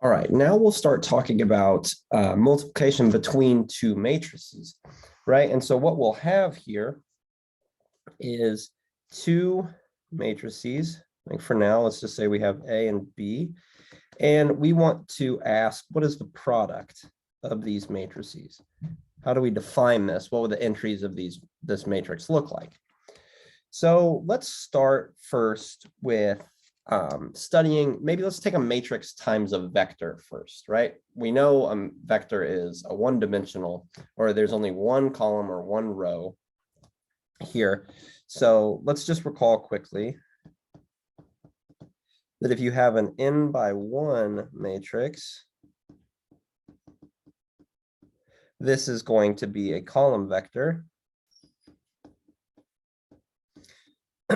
All right, now we'll start talking about multiplication between two matrices, right? And so what we'll have here is two matrices. Like for now, let's just say we have A and B, and we want to ask, what is the product of these matrices? How do we define this? What would the entries of this matrix look like? So let's start first with studying, maybe let's take a matrix times a vector first, right? We know a vector is a one-dimensional, or there's only one column or one row here. So let's just recall quickly that if you have an n by 1 matrix, this is going to be a column vector.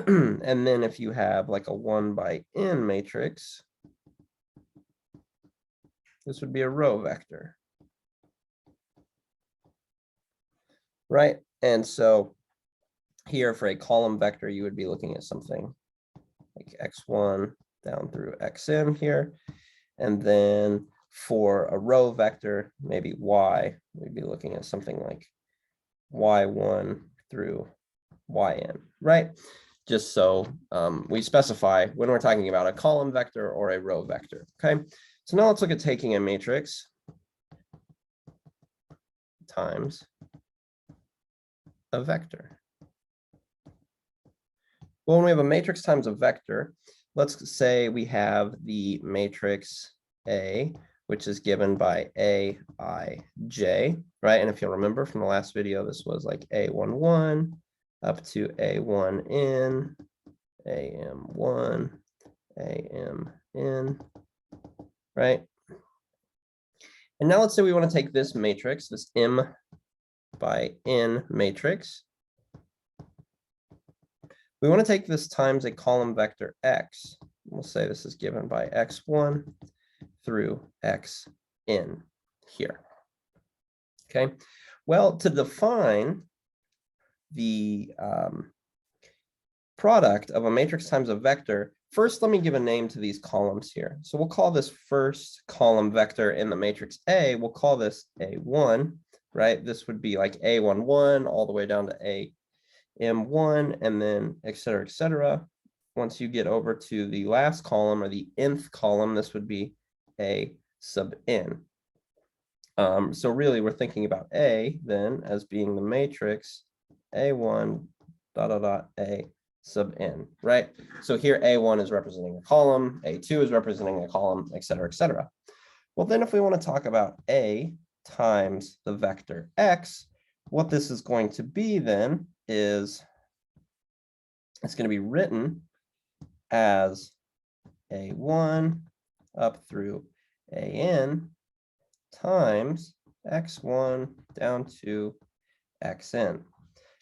And then if you have like a 1 by n matrix, this would be a row vector. Right? And so here for a column vector, you would be looking at something like x1 down through xn here. And then for a row vector, maybe y, we'd be looking at something like y1 through yn, right? Just so we specify when we're talking about a column vector or a row vector, okay? So now let's look at taking a matrix times a vector. Well, when we have a matrix times a vector, let's say we have the matrix A, which is given by Aij, right? And if you'll remember from the last video, this was like A11 up to A1n, AM1, AMn, right? And now let's say we want to take this matrix, this M by N matrix. We want to take this times a column vector X. We'll say this is given by X1 through Xn here. Okay, well, to define the product of a matrix times a vector, first let me give a name to these columns here. So we'll call this first column vector in the matrix A, we'll call this A1, right? This would be like A11 all the way down to AM1, and then et cetera. Once you get over to the last column or the nth column, this would be A sub n. So really we're thinking about A then as being the matrix A1 dot dot dot A sub n, right? So here A1 is representing a column, A2 is representing a column, et cetera. Well, then if we want to talk about A times the vector X, what this is going to be then is it's going to be written as A1 up through AN times X1 down to Xn.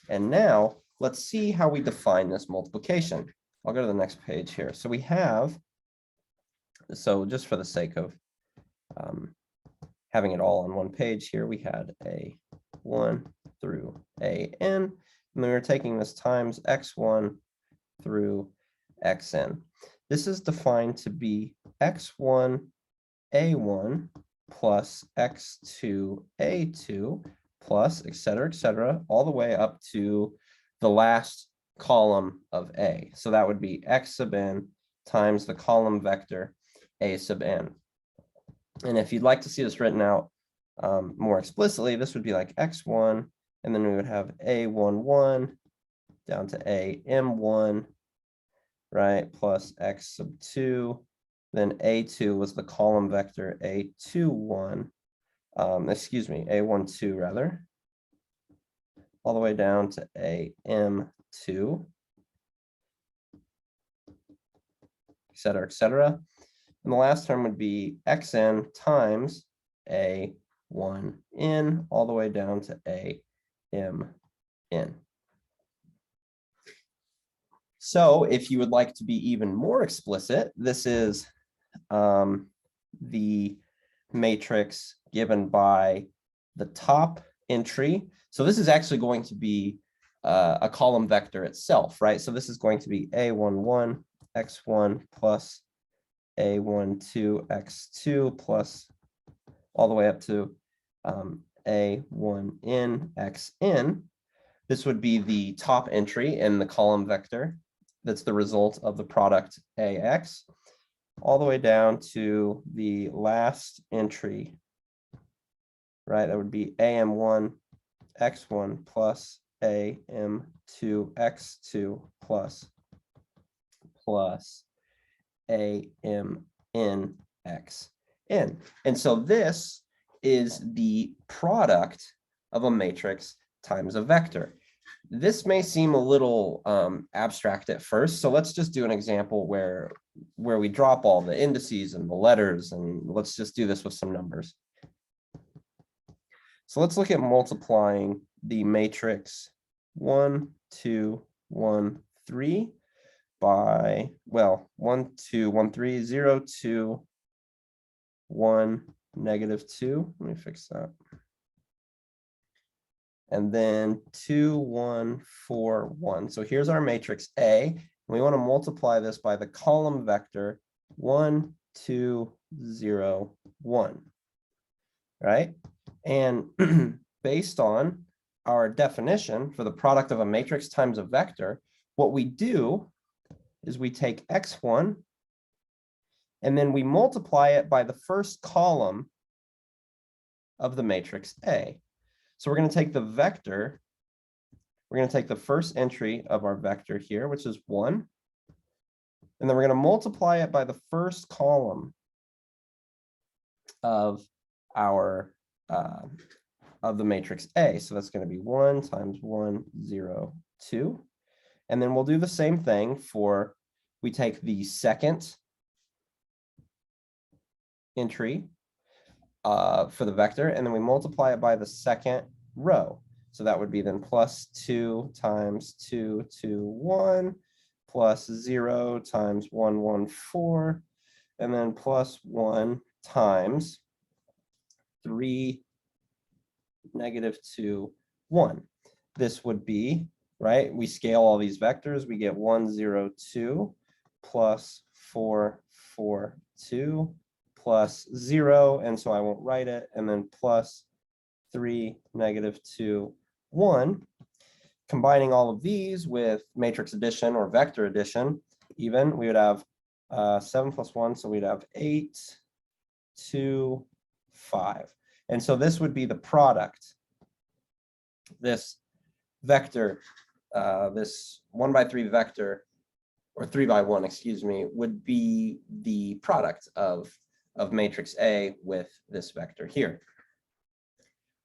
And now let's see how we define this multiplication. I'll go to the next page here. So we have, so just for the sake of having it all on one page here, we had A1 through AN, and then we were taking this times X1 through Xn. This is defined to be X1 A1 plus X2 A2 plus et cetera, all the way up to the last column of A. So that would be X sub n times the column vector A sub n. And if you'd like to see this written out more explicitly, this would be like X1, and then we would have A11 down to AM1, right, plus X sub 2. Then A2 was the column vector A21, A12 rather, all the way down to AM2, et cetera. And the last term would be Xn times A1n all the way down to AMn. So if you would like to be even more explicit, this is the matrix given by the top entry. So this is actually going to be a column vector itself, right? So this is going to be A11 X1 plus A12 X2 plus all the way up to A1N Xn. This would be the top entry in the column vector. That's the result of the product AX, all the way down to the last entry, right? That would be AM1 X1 plus AM2 X2 plus AMN Xn. And so this is the product of a matrix times a vector. This may seem a little abstract at first, so let's just do an example where we drop all the indices and the letters, and let's just do this with some numbers. So let's look at multiplying the matrix 1, 2, 1, 3 by, well, 1, 2, 1, 3, 0, 2, 1, negative 2. Let me fix that. And then 2, 1, 4, 1. So here's our matrix A. We want to multiply this by the column vector 1, 2, 0, 1. Right? And based on our definition for the product of a matrix times a vector, what we do is we take x1 and then we multiply it by the first column of the matrix A. So we're going to take the vector, we're going to take the first entry of our vector here, which is 1, and then we're going to multiply it by the first column of our of the matrix A. So that's going to be 1 times 1, 0, 2. And then we'll do the same thing for, we take the second entry for the vector, and then we multiply it by the second row. So that would be then plus 2 times 2, 2, 1, plus 0 times 1, 1, 4, and then plus 1 times 3, negative 2, 1. This would be, right, we scale all these vectors, we get 1, 0, 2, plus 4, 4, 2, plus 0, and so I won't write it, and then plus 3, negative 2, 1. Combining all of these with matrix addition or vector addition, even, we would have 7 plus 1, so we'd have 8, 2, 5. And so this would be the product. This vector, this 1 by 3 vector, or 3 by 1, excuse me, would be the product of matrix A with this vector here.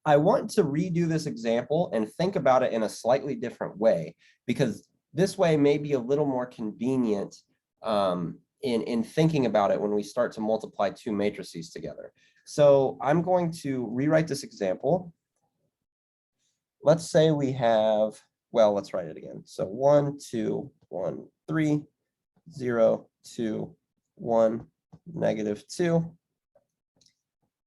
I want to redo this example and think about it in a slightly different way, because this way may be a little more convenient in thinking about it when we start to multiply two matrices together. So I'm going to rewrite this example. Let's say we have, well, let's write it again. So 1, 2, 1, 3, 0, 2, 1, negative 2,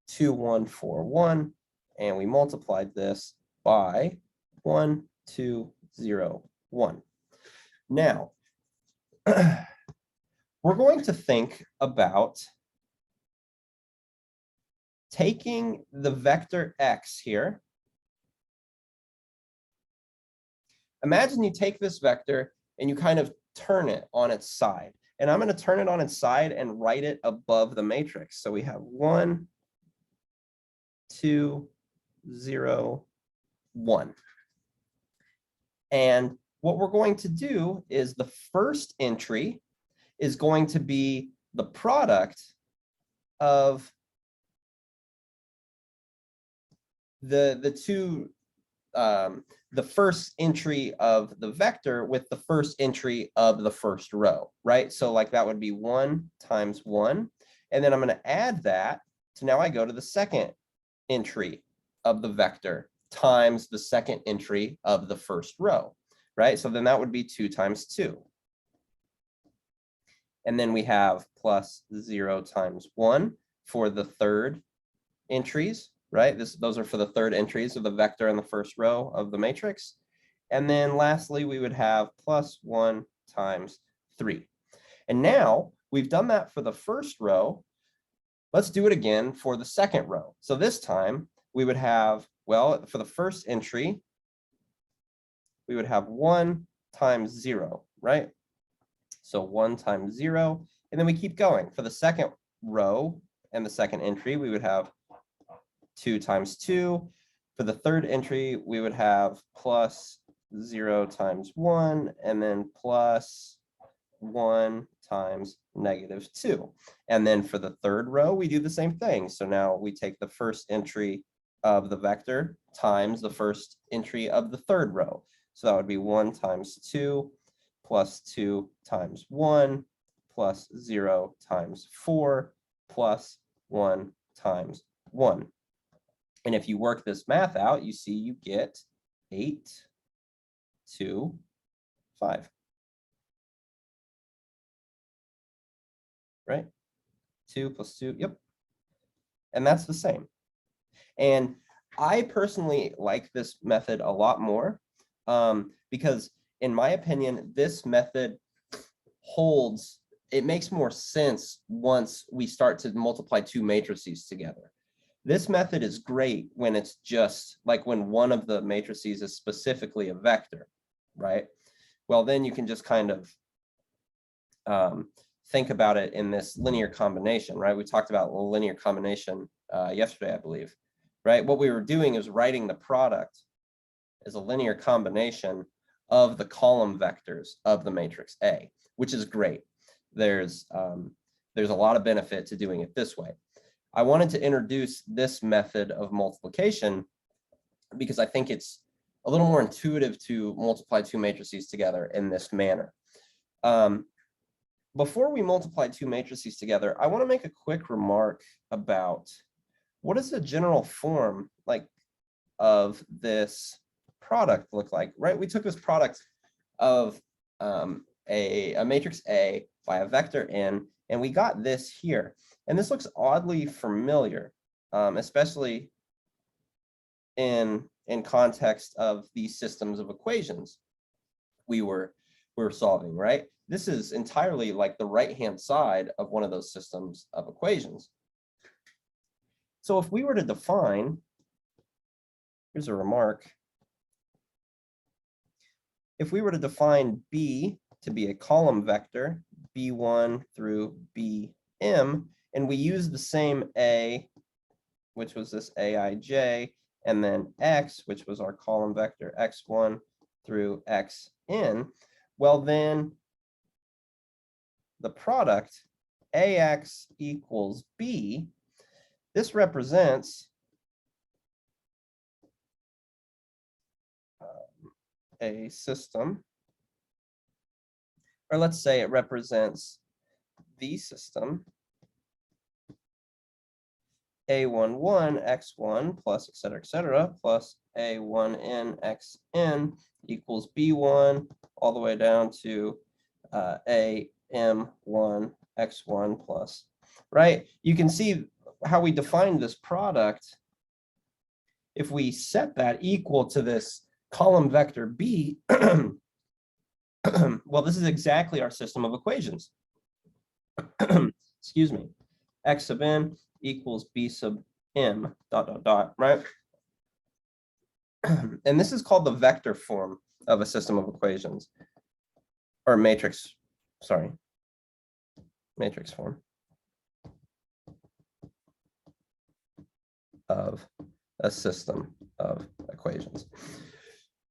2, 1, 4, 1, and we multiplied this by 1, 2, 0, 1. Now, we're going to think about taking the vector x here. Imagine you take this vector and you kind of turn it on its side. And I'm going to turn it on its side and write it above the matrix. So we have 1, 2, 0, 1. And what we're going to do is the first entry is going to be the product of the two, the first entry of the vector with the first entry of the first row, right? So like that would be 1 times 1. And then I'm going to add that. So now I go to the second entry of the vector times the second entry of the first row, right? So then that would be 2 times 2. And then we have plus 0 times 1 for the third entries, right? Those are for the third entries of the vector in the first row of the matrix. And then lastly, we would have plus 1 times 3. And now We've done that for the first row. Let's do it again for the second row. So this time we would have, well, for the first entry, we would have 1 times 0, right? So 1 times 0, and then we keep going. For the second row and the second entry, we would have 2 times 2. For the third entry, we would have plus 0 times 1, and then plus 1 times -2. And then for the third row, we do the same thing. So now we take the first entry of the vector times the first entry of the third row. So that would be 1 times 2 plus 2 times 1 plus 0 times 4 plus 1 times 1. And if you work this math out, you see you get 8, 2, 5. Right? 2 plus 2, yep. And that's the same. And I personally like this method a lot more because in my opinion, this method holds, it makes more sense once we start to multiply two matrices together. This method is great when it's just like when one of the matrices is specifically a vector, right? Well, then you can just kind of think about it in this linear combination, right? We talked about linear combination yesterday, I believe, right? What we were doing is writing the product as a linear combination of the column vectors of the matrix A, which is great. There's a lot of benefit to doing it this way. I wanted to introduce this method of multiplication because I think it's a little more intuitive to multiply two matrices together in this manner. Before we multiply two matrices together, I want to make a quick remark about what does the general form like of this product look like, right? We took this product of a matrix A by a vector n, and we got this here. And this looks oddly familiar, especially in context of these systems of equations we were solving, right? This is entirely like the right-hand side of one of those systems of equations. So if we were to define, here's a remark. If we were to define B to be a column vector, B1 through Bm, and we use the same A, which was this Aij, and then X, which was our column vector, X1 through Xn, well then the product Ax equals B, this represents a system, or let's say it represents the system A11 x1 plus et cetera, plus A1n xn equals B1 all the way down to AM1 x1 plus, right? You can see how we define this product. If we set that equal to this column vector B, well, this is exactly our system of equations. Excuse me. X sub n equals B sub m dot dot dot, right? And this is called the vector form of a system of equations, or matrix, sorry, matrix form of a system of equations.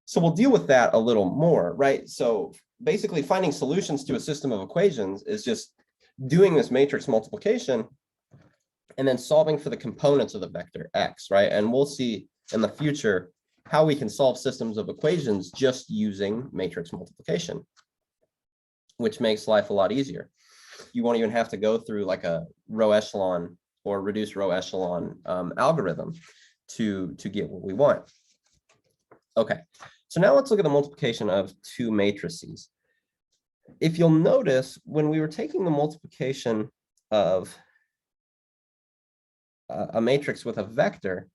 So we'll deal with that a little more, right? So basically finding solutions to a system of equations is just doing this matrix multiplication and then solving for the components of the vector x, right? And we'll see in the future how we can solve systems of equations just using matrix multiplication, which makes life a lot easier. You won't even have to go through like a row echelon or reduced row echelon algorithm to get what we want. Okay, so now let's look at the multiplication of two matrices. If you'll notice, when we were taking the multiplication of a matrix with a vector,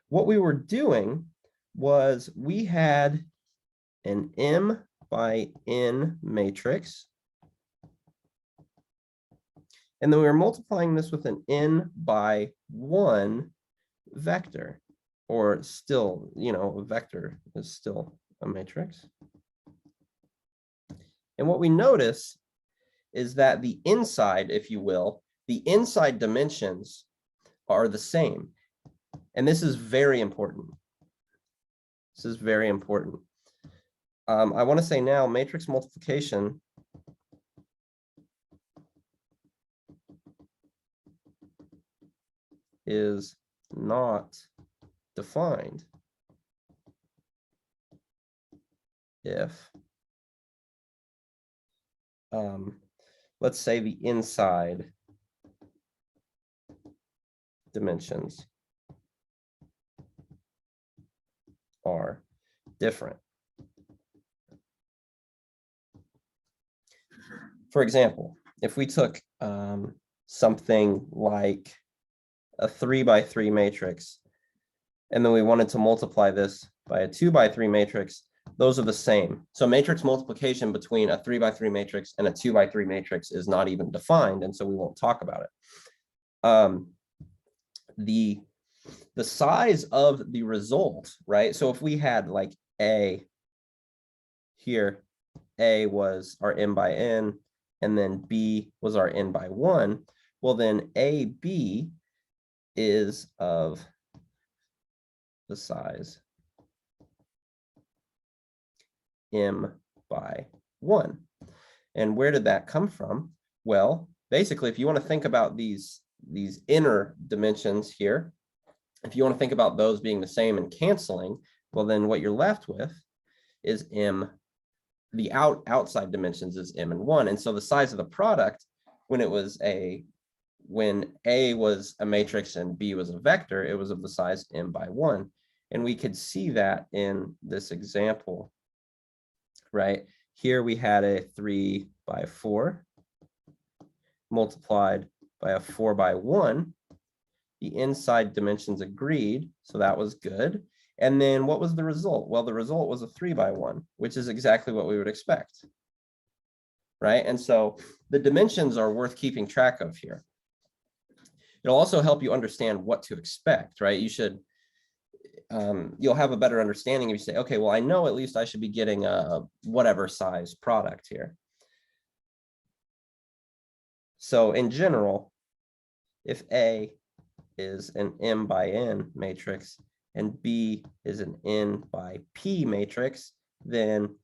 what we were doing was we had an m by n matrix, And then we were multiplying this with an n by 1 vector, or still, a vector is still a matrix. And what we notice is that the inside, if you will, the inside dimensions are the same. And this is very important. This is very important. I want to say now matrix multiplication is not defined if, let's say, the inside dimensions are different. For example, if we took something like a 3 by 3 matrix, and then we wanted to multiply this by a 2 by 3 matrix, those are the same. So matrix multiplication between a 3 by 3 matrix and a 2 by 3 matrix is not even defined, and so we won't talk about it. The size of the result, right? So if we had like A here, A was our n by n, and then B was our n by 1, well then AB is of the size m by 1. And where did that come from? Well, basically, if you want to think about these inner dimensions here, if you want to think about those being the same and canceling, well, then what you're left with is m. The outside dimensions is m and 1. And so the size of the product, when A was a matrix and B was a vector, it was of the size m by 1. And we could see that in this example, right? Here we had a 3 by 4 multiplied by a 4 by 1. The inside dimensions agreed, so that was good. And then what was the result? Well, the result was a 3 by 1, which is exactly what we would expect, right? And so the dimensions are worth keeping track of here. It'll also help you understand what to expect, right? You should, you'll have a better understanding if you say, okay, well, I know at least I should be getting a whatever size product here. So in general, if A is an m by n matrix and B is an n by p matrix, then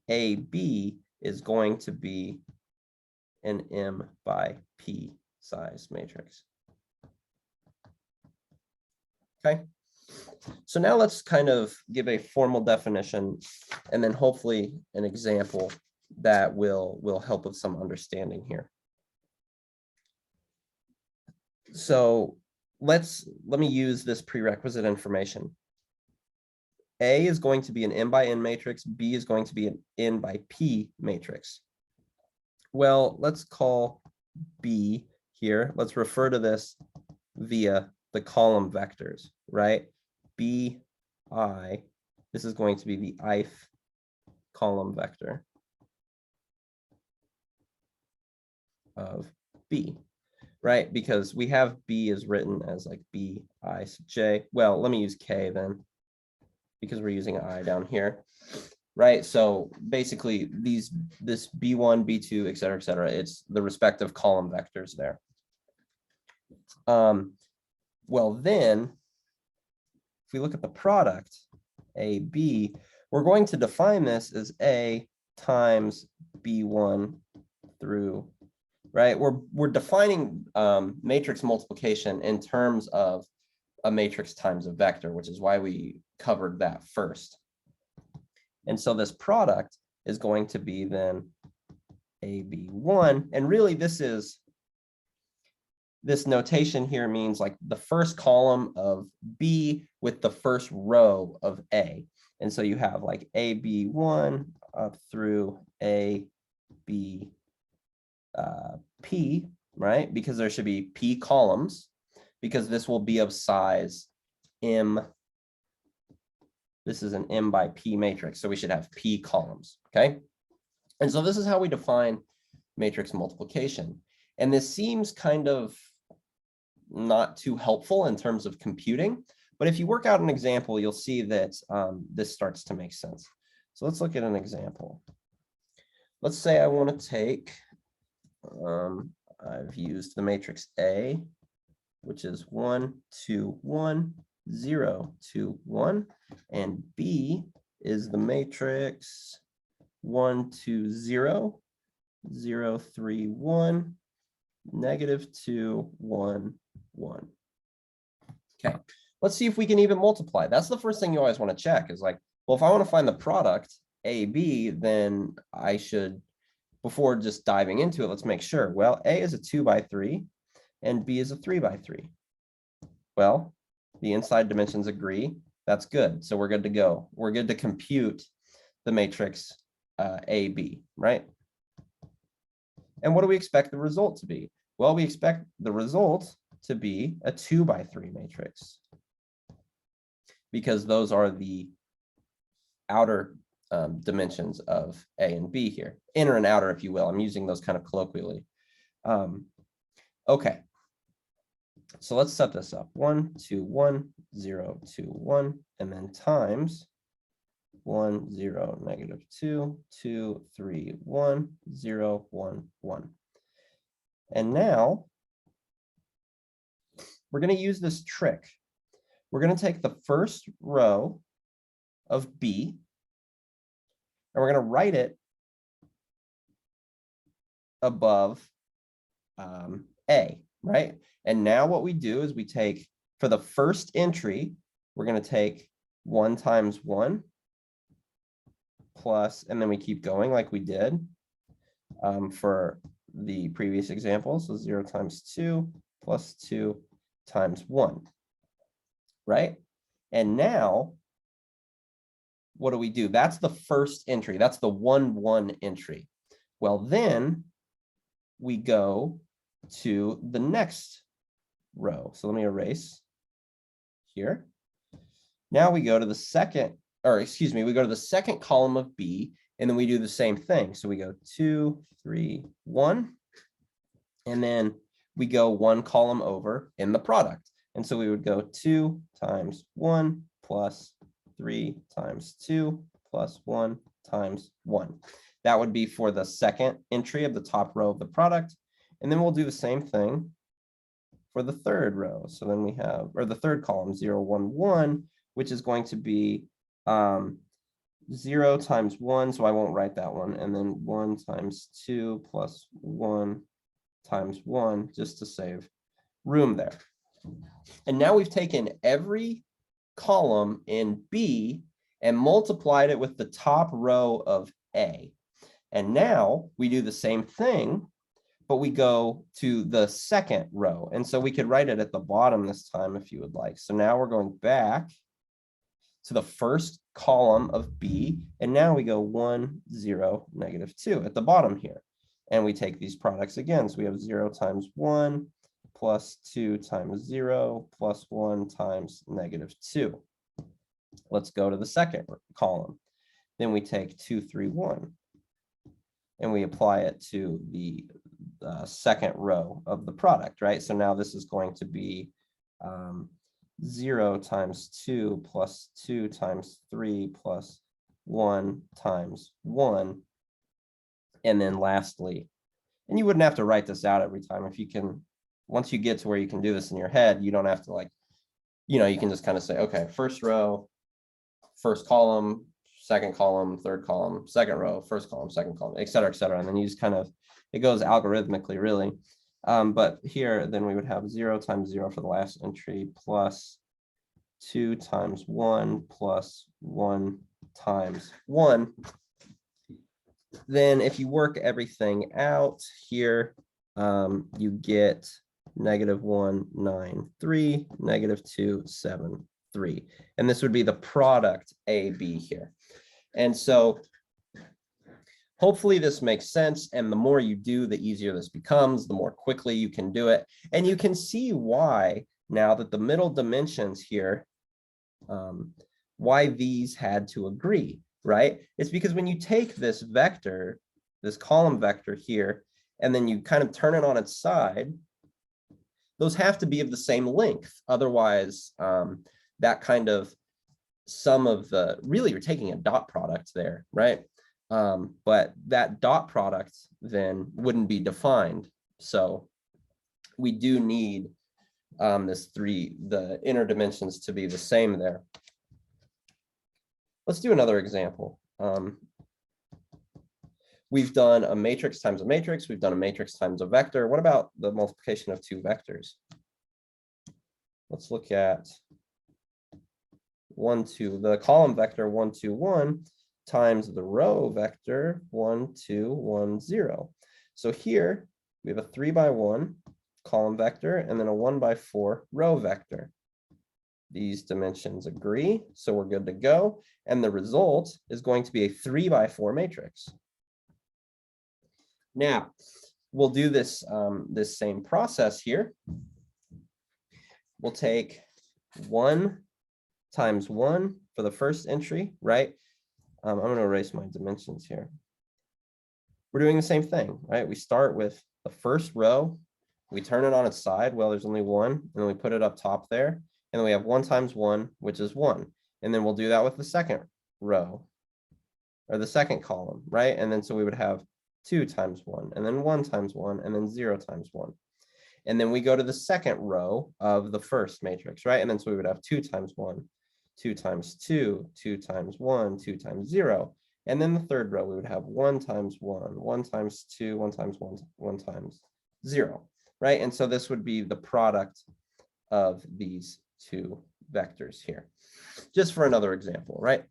AB is going to be an m by p size matrix. Okay, so now let's kind of give a formal definition and then hopefully an example that will help with some understanding here. So let me use this prerequisite information. A is going to be an m by n matrix, B is going to be an n by p matrix. Well, let's call B here. Let's refer to this via the column vectors, right? B, I, this is going to be the ith column vector of B, right? Because we have B is written as like B, I, J. Well, let me use K then, because we're using I down here, right? So basically this B1, B2, et cetera, it's the respective column vectors there. Well, then, if we look at the product, AB, we're going to define this as A times B1 through, right? We're defining matrix multiplication in terms of a matrix times a vector, which is why we covered that first. And so this product is going to be then AB1, and really this notation here means like the first column of B with the first row of A. And so you have like AB1 up through AB P, right? Because there should be P columns, because this will be of size M. This is an M by P matrix, so we should have P columns, okay? And so this is how we define matrix multiplication. And this seems kind of not too helpful in terms of computing, but if you work out an example, you'll see that this starts to make sense. So let's look at an example. Let's say I want to take, I've used the matrix A, which is 1, 2, 1, 0, 2, 1, and B is the matrix 1, 2, 0, 0, 3, 1, negative 2, 1, 1. Okay, let's see if we can even multiply. That's the first thing you always want to check is like, well, if I want to find the product AB, then I should, before just diving into it, let's make sure. Well, A is a 2 by 3 and B is a 3 by 3. Well, the inside dimensions agree. That's good. So we're good to go. We're good to compute the matrix AB, right? And what do we expect the result to be? Well, we expect the result to be a 2 by 3 matrix because those are the outer dimensions of A and B here. Inner and outer, if you will. I'm using those kind of colloquially. Okay. So let's set this up. 1, 2, 1, 0, 2, 1, and then times 1, 0, negative 2, 2, 3, 1, 0, 1, 1. And now we're going to use this trick. We're going to take the first row of B and we're going to write it above A, right? And now what we do is we take, for the first entry, we're going to take 1 times 1 plus, and then we keep going like we did for the previous example. So 0 times 2 plus 2 times 1, right? And now, what do? That's the first entry. That's the 1, 1 entry. Well, then we go to the next row. So let me erase here. Now we go to the second, or excuse me, we go to the second column of B, and then we do the same thing. So we go 2, 3, 1, and then we go 1 column over in the product. And so we would go 2 times 1 plus 3 times 2 plus 1 times 1. That would be for the second entry of the top row of the product. And then we'll do the same thing for the third row. So then we have, or the third column, 0, 1, 1, which is going to be 0 times 1. So I won't write that one. And then 1 times 2 plus 1 times 1, just to save room there. And now we've taken every column in B and multiplied it with the top row of A. And now we do the same thing, but we go to the second row. And so we could write it at the bottom this time if you would like. So now we're going back to the first column of B. And now we go 1, 0, negative 2 at the bottom here. And we take these products again. So we have 0 times 1 plus 2 times 0 plus 1 times negative 2. Let's go to the second column. Then we take 2, 3, 1. And we apply it to the second row of the product, right? So now this is going to be 0 times 2 plus 2 times 3 plus 1 times 1. And then lastly, and you wouldn't have to write this out every time. If you can, once you get to where you can do this in your head, you don't have to like, you can just kind of say, okay, first row, first column, second column, third column, second row, first column, second column, et cetera, et cetera. And then you just kind of, it goes algorithmically, really. But here, then we would have 0 times 0 for the last entry plus 2 times 1 plus 1 times 1. Then if you work everything out here, you get negative 193, negative 273. And this would be the product AB here. And so hopefully this makes sense. And the more you do, the easier this becomes, the more quickly you can do it. And you can see why now that the middle dimensions here, why these had to agree, right? It's because when you take this vector, this column vector here, and then you kind of turn it on its side, those have to be of the same length. Otherwise, that kind of sum of the, really you're taking a dot product there, right? But that dot product then wouldn't be defined. So we do need the inner dimensions to be the same there. Let's do another example. We've done a matrix times a matrix. We've done a matrix times a vector. What about the multiplication of two vectors? Let's look at 1, 2, the column vector 1, 2, 1 times the row vector 1, 2, 1, 0. So here we have a 3 by 1 column vector and then a 1 by 4 row vector. These dimensions agree, so we're good to go. And the result is going to be a 3 by 4 matrix. Now, we'll do this, this same process here. We'll take 1 times 1 for the first entry, right? I'm going to erase my dimensions here. We're doing the same thing, right? We start with the first row. We turn it on its side. Well, there's only 1, and then we put it up top there. And then we have 1 times 1, which is 1. And then we'll do that with the second row, or the second column, right? And then so we would have 2 times 1, and then 1 times 1, and then 0 times 1. And then we go to the second row of the first matrix, right? And then so we would have 2 times 1, 2 times 2, 2 times 1, 2 times 0. And then the third row, we would have 1 times 1, 1 times 2, 1 times 1, 1 times 0, right? And so this would be the product of these two vectors here, just for another example, right?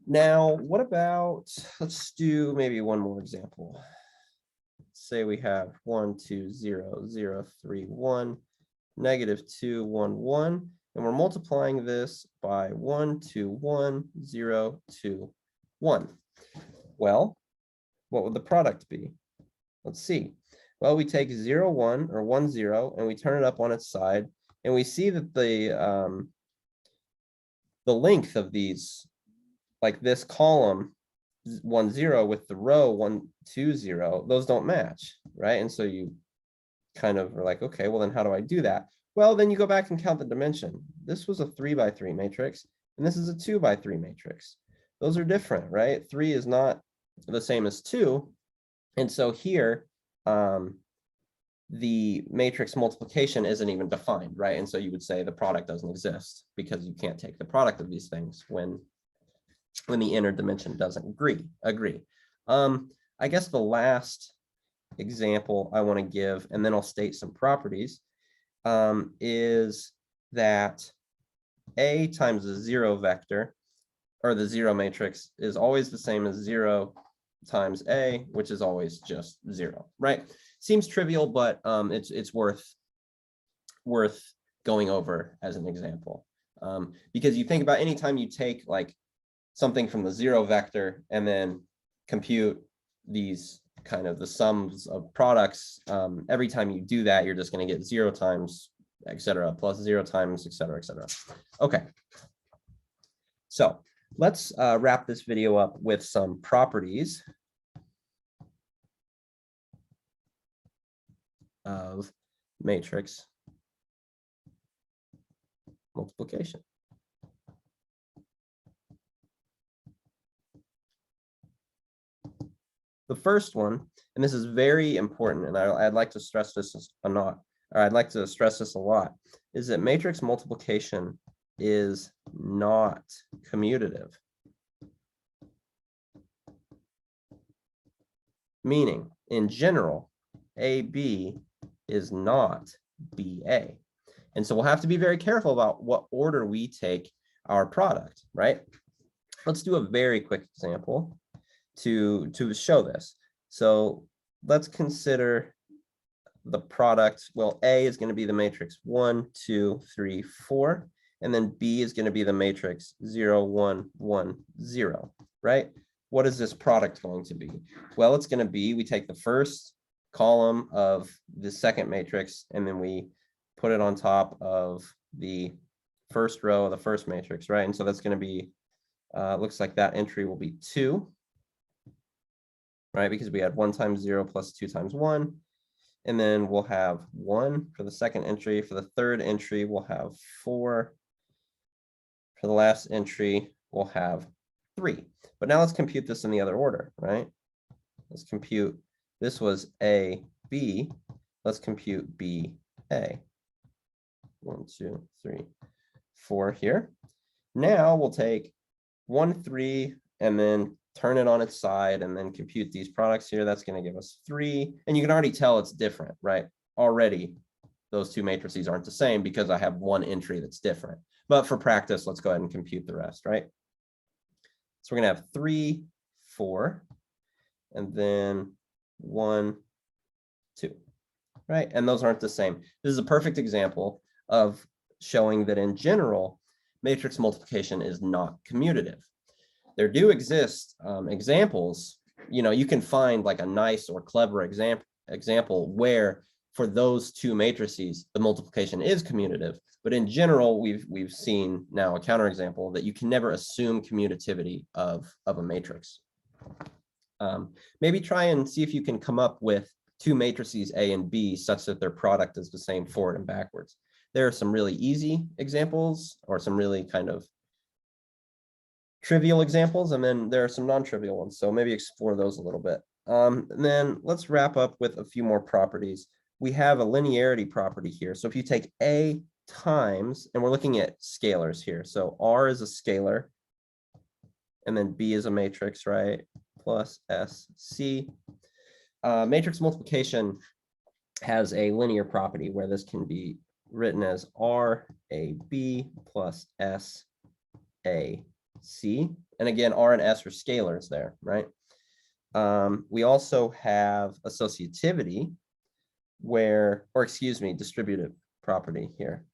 Now, what about, let's do maybe one more example. Say we have 1, 2, 0, 0, 3, 1, negative 2, 1, 1, and we're multiplying this by 1, 2, 1, 0, 2, 1. Well, what would the product be? Let's see. Well, we take 0, 1 or 1, 0, and we turn it up on its side, and we see that the length of these, like this column 1, 0 with the row 1, 2, 0, those don't match, right? And so you kind of are like, okay, well then how do I do that? Well, then you go back and count the dimension. This was a 3 by 3 matrix, and this is a 2 by 3 matrix. Those are different, right? 3 is not the same as 2. And so here, the matrix multiplication isn't even defined, right? And so you would say the product doesn't exist because you can't take the product of these things when the inner dimension doesn't agree. I guess the last example I want to give, and then I'll state some properties, is that A times the 0 vector, or the 0 matrix, is always the same as 0 times A, which is always just 0, right? Seems trivial, but it's worth going over as an example. Because you think about any time you take like something from the 0 vector and then compute these kind of the sums of products, every time you do that, you're just going to get 0 times, etc., plus 0 times, etc., etc. Okay. So let's wrap this video up with some properties of matrix multiplication. The first one, and this is very important, and I'd like to stress this a lot, is that matrix multiplication is not commutative. Meaning, in general, AB is not BA. And so we'll have to be very careful about what order we take our product, right? Let's do a very quick example to show this. So let's consider the product. Well, A is going to be the matrix 1, 2, 3, 4, and then B is going to be the matrix 0, 1, 1, 0, right? What is this product going to be? Well, it's going to be, we take the first column of the second matrix, and then we put it on top of the first row of the first matrix, right? And so that's going to be, looks like that entry will be 2, right? Because we had 1 times 0 plus 2 times 1. And then we'll have 1 for the second entry. For the third entry, we'll have 4. For the last entry, we'll have 3. But now let's compute this in the other order, right? Let's compute, this was A, B. Let's compute B, A. 1, 2, 3, 4 here. Now we'll take 1, 3, and then turn it on its side and then compute these products here. That's going to give us 3. And you can already tell it's different, right? Already, those two matrices aren't the same because I have one entry that's different. But for practice, let's go ahead and compute the rest, right? So we're going to have 3, 4, and then 1, 2, right? And those aren't the same. This is a perfect example of showing that in general, matrix multiplication is not commutative. There do exist examples, you can find like a nice or clever example where for those two matrices, the multiplication is commutative. But in general, we've seen now a counterexample that you can never assume commutativity of a matrix. Maybe try and see if you can come up with two matrices A and B such that their product is the same forward and backwards. There are some really easy examples or some really kind of trivial examples, and then there are some non-trivial ones. So maybe explore those a little bit. And then let's wrap up with a few more properties. We have a linearity property here. So if you take A times, and we're looking at scalars here. So R is a scalar, and then B is a matrix, right? Plus SC. Matrix multiplication has a linear property where this can be written as RAB plus SAC. And again, R and S are scalars there, right? We also have associativity distributive property here,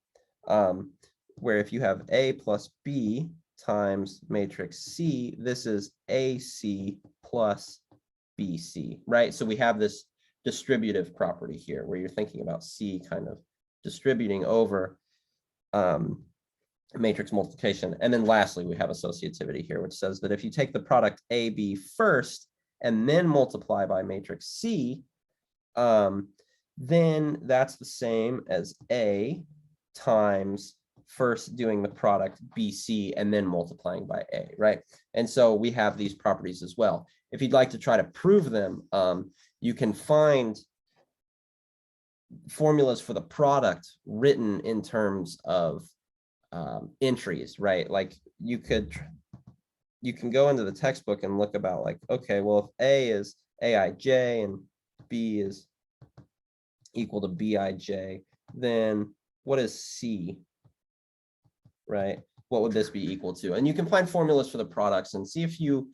where if you have A plus B times matrix C, this is AC plus BC, right? So we have this distributive property here where you're thinking about C kind of distributing over matrix multiplication. And then lastly, we have associativity here, which says that if you take the product AB first and then multiply by matrix C, then that's the same as A times first doing the product BC and then multiplying by A, right? And so we have these properties as well. If you'd like to try to prove them, you can find formulas for the product written in terms of entries, right? Like you can go into the textbook and look about like, okay, well, if A is Aij and B is equal to Bij, then what is C, right? What would this be equal to? And you can find formulas for the products and see if you're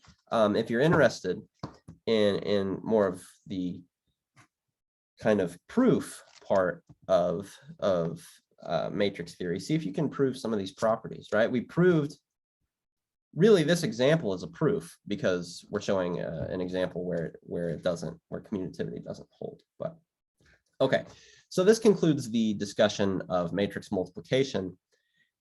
interested in more of the kind of proof part of matrix theory. See if you can prove some of these properties, right? We proved, really this example is a proof because we're showing an example where commutativity doesn't hold. But okay, so this concludes the discussion of matrix multiplication.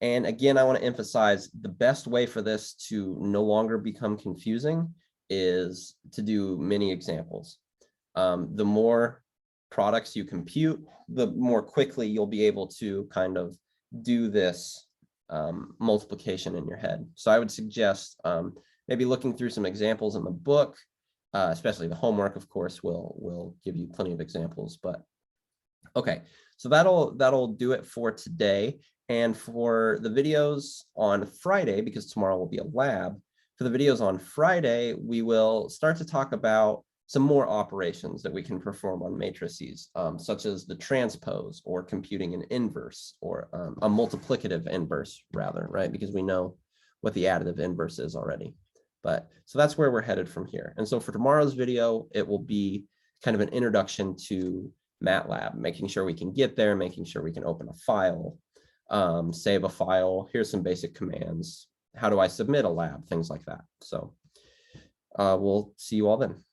And again, I want to emphasize the best way for this to no longer become confusing is to do many examples. The more products you compute, the more quickly you'll be able to kind of do this multiplication in your head. So I would suggest maybe looking through some examples in the book, especially the homework, of course, will give you plenty of examples. But okay, so that'll do it for today. And for the videos on Friday, because tomorrow will be a lab, for the videos on Friday, we will start to talk about some more operations that we can perform on matrices, such as the transpose or computing an inverse or a multiplicative inverse rather, right? Because we know what the additive inverse is already. But so that's where we're headed from here. And so for tomorrow's video, it will be kind of an introduction to MATLAB, making sure we can get there, making sure we can open a file, save a file. Here's some basic commands. How do I submit a lab? Things like that. So we'll see you all then.